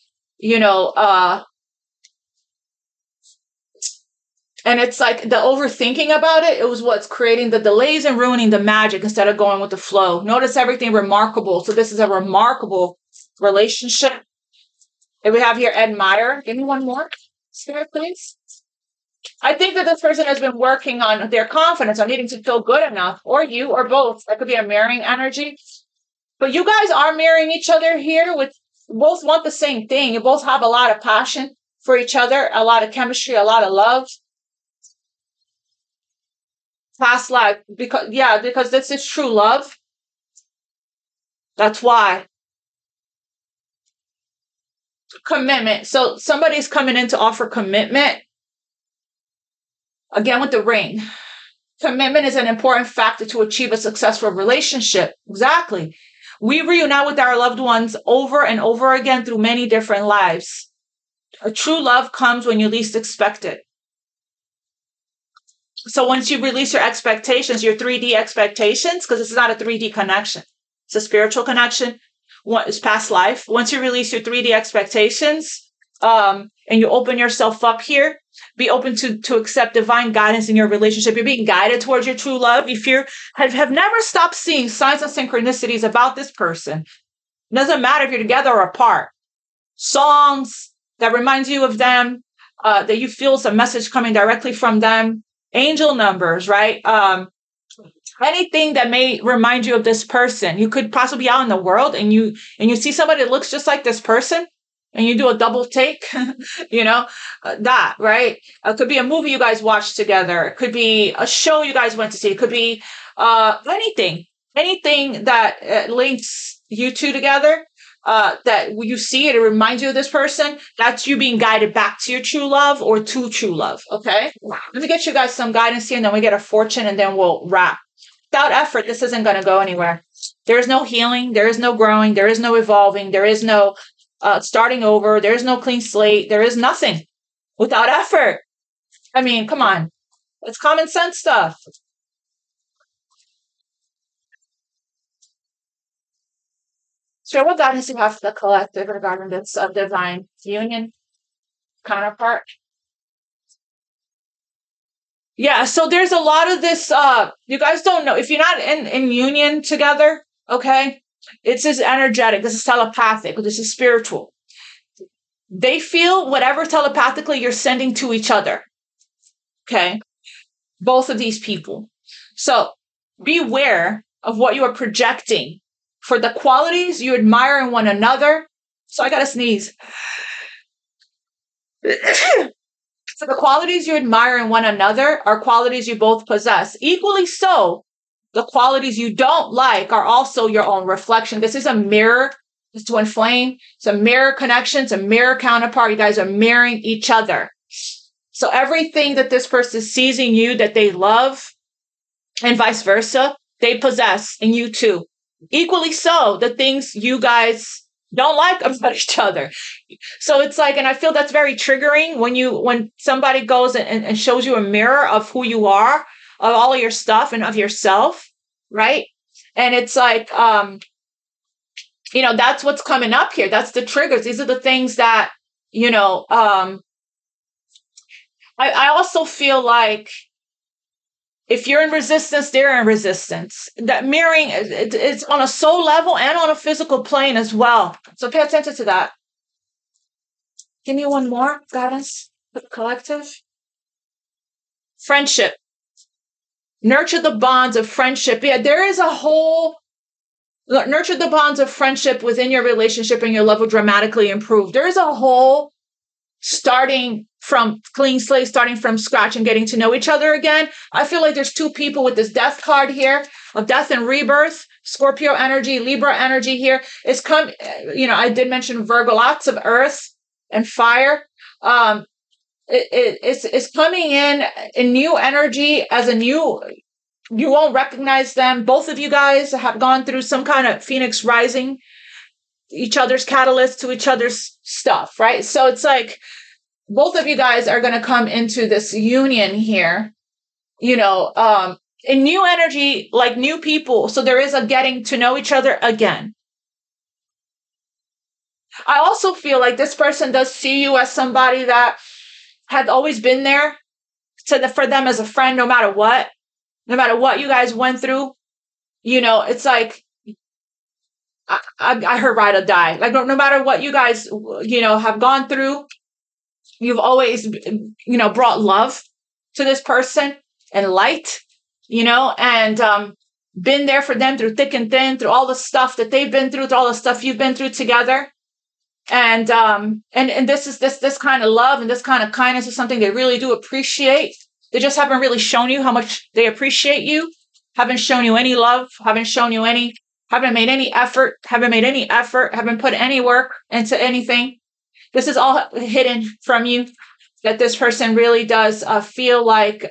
and it's like the overthinking about it was what's creating the delays and ruining the magic instead of going with the flow. Notice everything remarkable. So this is a remarkable relationship. And we have here admire. Give me one more, Spirit, please. I think that this person has been working on their confidence, on needing to feel good enough, or you, or both. That could be a mirroring energy. But you guys are mirroring each other here. You both want the same thing. You both have a lot of passion for each other, a lot of chemistry, a lot of love. Past life, because this is true love. That's why. Commitment. So somebody's coming in to offer commitment. Again, with the ring. Commitment is an important factor to achieve a successful relationship. Exactly. We reunite with our loved ones over and over again through many different lives. A true love comes when you least expect it. So once you release your expectations, your 3D expectations, because it's not a 3D connection, it's a spiritual connection. It's past life. Once you release your 3D expectations, and you open yourself up here, be open to accept divine guidance in your relationship. You're being guided towards your true love. If you have never stopped seeing signs and synchronicities about this person, it doesn't matter if you're together or apart. Songs that reminds you of them, that you feel some message coming directly from them, angel numbers, right? Anything that may remind you of this person. You could possibly be out in the world and you see somebody that looks just like this person, and you do a double take, that, right? It could be a movie you guys watched together. It could be a show you guys went to see. It could be anything that links you two together, that when you see it, it reminds you of this person. That's you being guided back to your true love or to true love, okay? Let me get you guys some guidance here, and then we get a fortune, and then we'll wrap. Without effort, this isn't going to go anywhere. There is no healing. There is no growing. There is no evolving. There is no starting over. There is no clean slate. There is nothing without effort. I mean, come on. It's common sense stuff. So what guidance do you have for the collective regarding this divine union counterpart? Yeah, so there's a lot of this, you guys don't know, if you're not in union together, okay, it's this energetic, this is telepathic, this is spiritual. They feel whatever telepathically you're sending to each other, okay, both of these people. So beware of what you are projecting for the qualities you admire in one another. So I gotta sneeze. So the qualities you admire in one another are qualities you both possess. Equally so, the qualities you don't like are also your own reflection. This is a mirror. It's to inflame. It's a mirror connection. It's a mirror counterpart. You guys are mirroring each other. So everything that this person sees in you that they love, and vice versa, they possess in you too. Equally so, the things you guys don't like about each other. So it's like, and I feel that's very triggering when somebody goes and shows you a mirror of who you are, of all of your stuff and of yourself, right? And it's like, that's what's coming up here. That's the triggers. These are the things that, I also feel like if you're in resistance, they're in resistance. That mirroring, it's on a soul level and on a physical plane as well. So pay attention to that. Give me one more guidance for the collective. Friendship. Nurture the bonds of friendship. Yeah, there is a whole, nurture the bonds of friendship within your relationship, and your love will dramatically improve. There is a whole starting from clean slate, starting from scratch and getting to know each other again. I feel like there's two people with this death card here of death and rebirth, Scorpio energy, Libra energy here. It's I did mention Virgo, lots of earth and fire. It's coming in new energy as a new, you won't recognize them. Both of you guys have gone through some kind of Phoenix rising, each other's catalyst to each other's stuff, right? So it's like both of you guys are going to come into this union here, in new energy, like new people. So there is a getting to know each other again. I also feel like this person does see you as somebody that had always been there for them as a friend, no matter what you guys went through. It's like, I heard ride or die. Like no matter what you guys, have gone through, you've always, brought love to this person and light, and been there for them through thick and thin, through all the stuff that they've been through all the stuff you've been through together. And this kind of love and this kind of kindness is something they really do appreciate. They just haven't really shown you how much they appreciate you, haven't shown you any love, haven't made any effort, haven't put any work into anything. This is all hidden from you, that this person really does feel like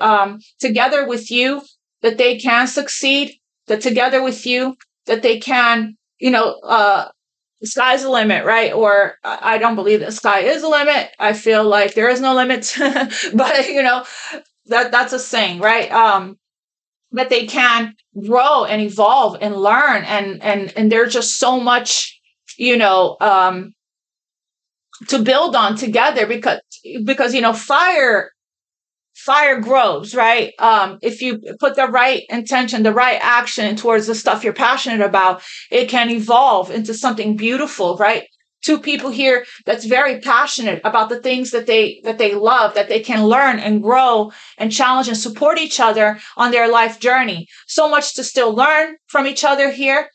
together with you, that they can succeed, that together with you, that they can, the sky's the limit, right? Or I don't believe the sky is the limit. I feel like there is no limit, but That's a saying, right? That they can grow and evolve and learn, and there's just so much, you know, to build on together, because fire grows, right? If you put the right intention, the right action towards the stuff you're passionate about, it can evolve into something beautiful, right? Two people here that's very passionate about the things that they love, that they can learn and grow and challenge and support each other on their life journey. So much to still learn from each other here,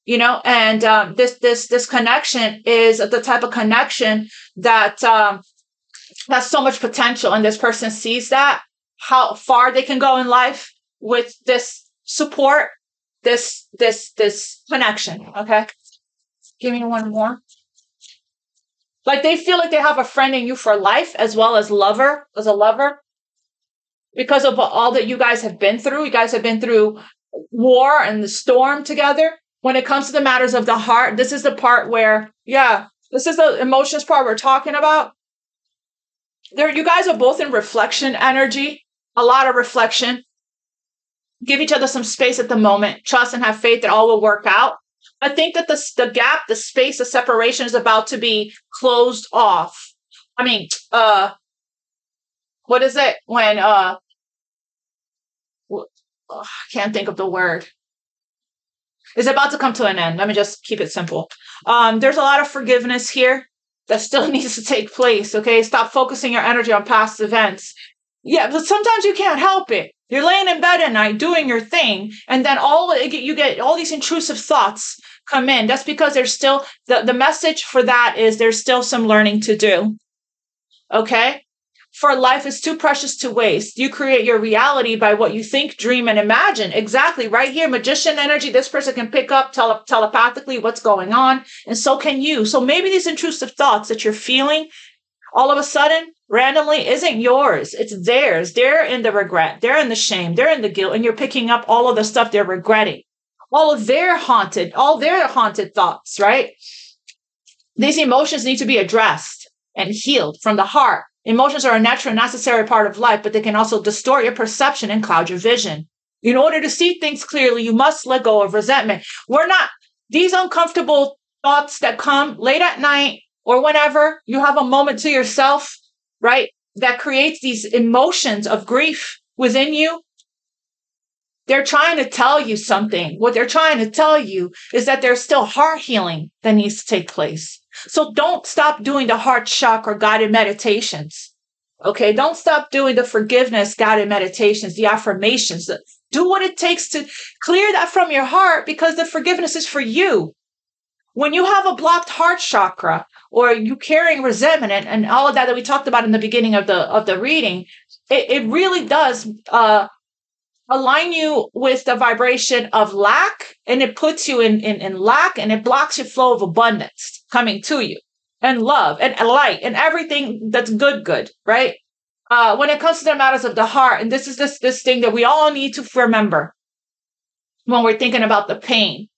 and this connection is the type of connection that has so much potential, and this person sees that, how far they can go in life with this support, this connection. Okay, give me one more. Like, they feel like they have a friend in you for life, as well as a lover, because of all that you guys have been through. You guys have been through war and the storm together. When it comes to the matters of the heart, this is the part where, this is the emotions part we're talking about. You guys are both in reflection energy, a lot of reflection. Give each other some space at the moment. Trust and have faith that all will work out. I think that the gap, the space, the separation is about to be closed off. I mean, what is it when I can't think of the word. It's about to come to an end. Let me just keep it simple. There's a lot of forgiveness here that still needs to take place. Okay, stop focusing your energy on past events. Yeah, but sometimes you can't help it. You're laying in bed at night doing your thing, and then you get all these intrusive thoughts come in. That's because there's still the message for that is there's still some learning to do. Okay? For life is too precious to waste. You create your reality by what you think, dream, and imagine. Exactly. Right here, magician energy. This person can pick up telepathically what's going on, and so can you. So maybe these intrusive thoughts that you're feeling all of a sudden, randomly, isn't yours. It's theirs. They're in the regret. They're in the shame. They're in the guilt. And you're picking up all of the stuff they're regretting. All their haunted thoughts, right? These emotions need to be addressed and healed from the heart. Emotions are a natural and necessary part of life, but they can also distort your perception and cloud your vision. In order to see things clearly, you must let go of resentment. These uncomfortable thoughts that come late at night, or whenever you have a moment to yourself, right, that creates these emotions of grief within you, they're trying to tell you something. What they're trying to tell you is that there's still heart healing that needs to take place. So don't stop doing the heart chakra guided meditations. Okay, don't stop doing the forgiveness guided meditations, the affirmations. Do what it takes to clear that from your heart, because the forgiveness is for you. When you have a blocked heart chakra, or you carrying resentment and all of that we talked about in the beginning of the reading, it really does align you with the vibration of lack, and it puts you in lack, and it blocks your flow of abundance coming to you, and love and light and everything that's good, right? When it comes to the matters of the heart, and this is this thing that we all need to remember when we're thinking about the pain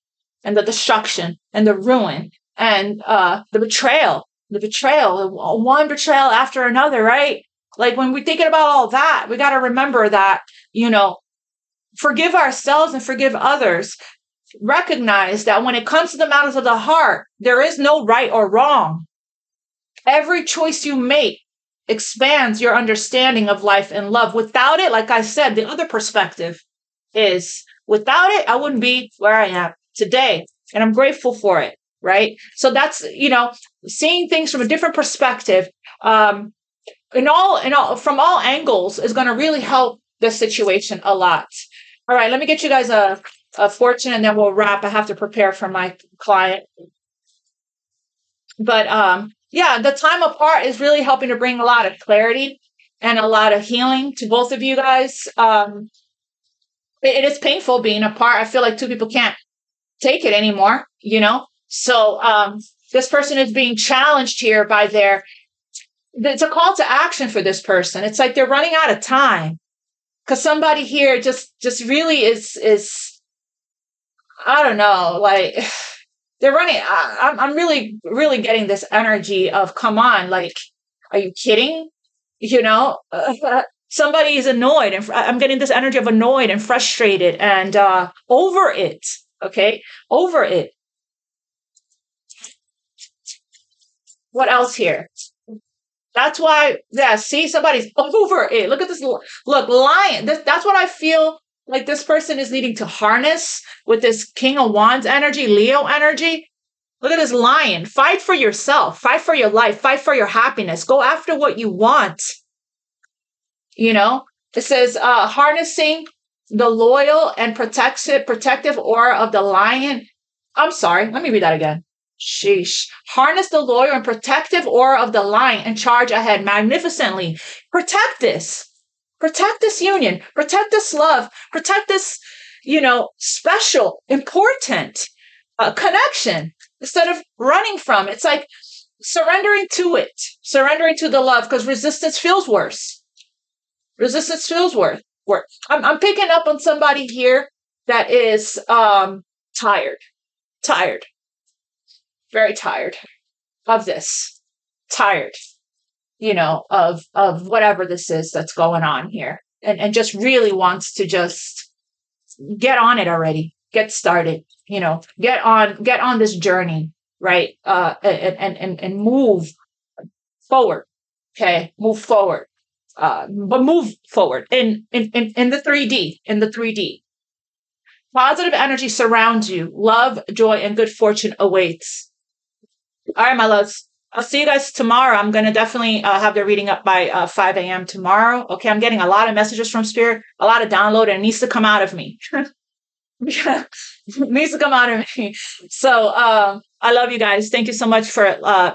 and the destruction and the ruin and the betrayal, one betrayal after another, right? Like, when we're thinking about all that, we got to remember that, forgive ourselves and forgive others. Recognize that when it comes to the matters of the heart, there is no right or wrong. Every choice you make expands your understanding of life and love. Without it, like I said, the other perspective is, without it, I wouldn't be where I am today. And I'm grateful for it, right? So that's, seeing things from a different perspective, from all angles, is going to really help the situation a lot. All right, let me get you guys a fortune, and then we'll wrap. I have to prepare for my client. But the time apart is really helping to bring a lot of clarity and a lot of healing to both of you guys. It is painful being apart. I feel like two people can't take it anymore, So this person is being challenged here by it's a call to action for this person. It's like they're running out of time, because somebody here just really is, I don't know, like, they're running. I'm really, really getting this energy of, come on, like, are you kidding? Somebody is annoyed, and I'm getting this energy of annoyed and frustrated and over it. Okay, over it. What else here? That's why, yeah, see, somebody's over it. Look at this. Look, Lion. That's what I feel like this person is needing to harness with this King of Wands energy, Leo energy. Look at this Lion. Fight for yourself. Fight for your life. Fight for your happiness. Go after what you want. You know, it says harnessing the loyal and protective aura of the Lion. I'm sorry. Let me read that again. Sheesh. Harness the loyal and protective aura of the Lion and charge ahead magnificently. Protect this. Protect this union. Protect this love. Protect this, special, important connection instead of running from it. It's like surrendering to it, surrendering to the love, because resistance feels worse. Resistance feels worse. I'm picking up on somebody here that is tired, very tired of this, tired, of whatever this is that's going on here, and just really wants to just get on it already, get started, get on this journey, right? And move forward. Okay, move forward. But move forward in the 3D. Positive energy surrounds you. Love, joy, and good fortune awaits. All right, my loves. I'll see you guys tomorrow. I'm going to definitely have the reading up by 5 a.m. tomorrow. Okay, I'm getting a lot of messages from Spirit, a lot of download, and it needs to come out of me. It needs to come out of me. So I love you guys. Thank you so much for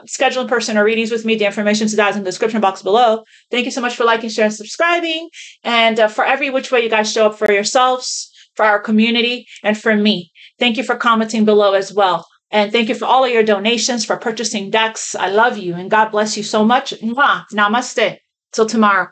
scheduling personal readings with me. The information is in the description box below. Thank you so much for liking, sharing, subscribing, and for every which way you guys show up for yourselves, for our community, and for me. Thank you for commenting below as well. And thank you for all of your donations, for purchasing decks. I love you, and God bless you so much. Mwah. Namaste. Till tomorrow.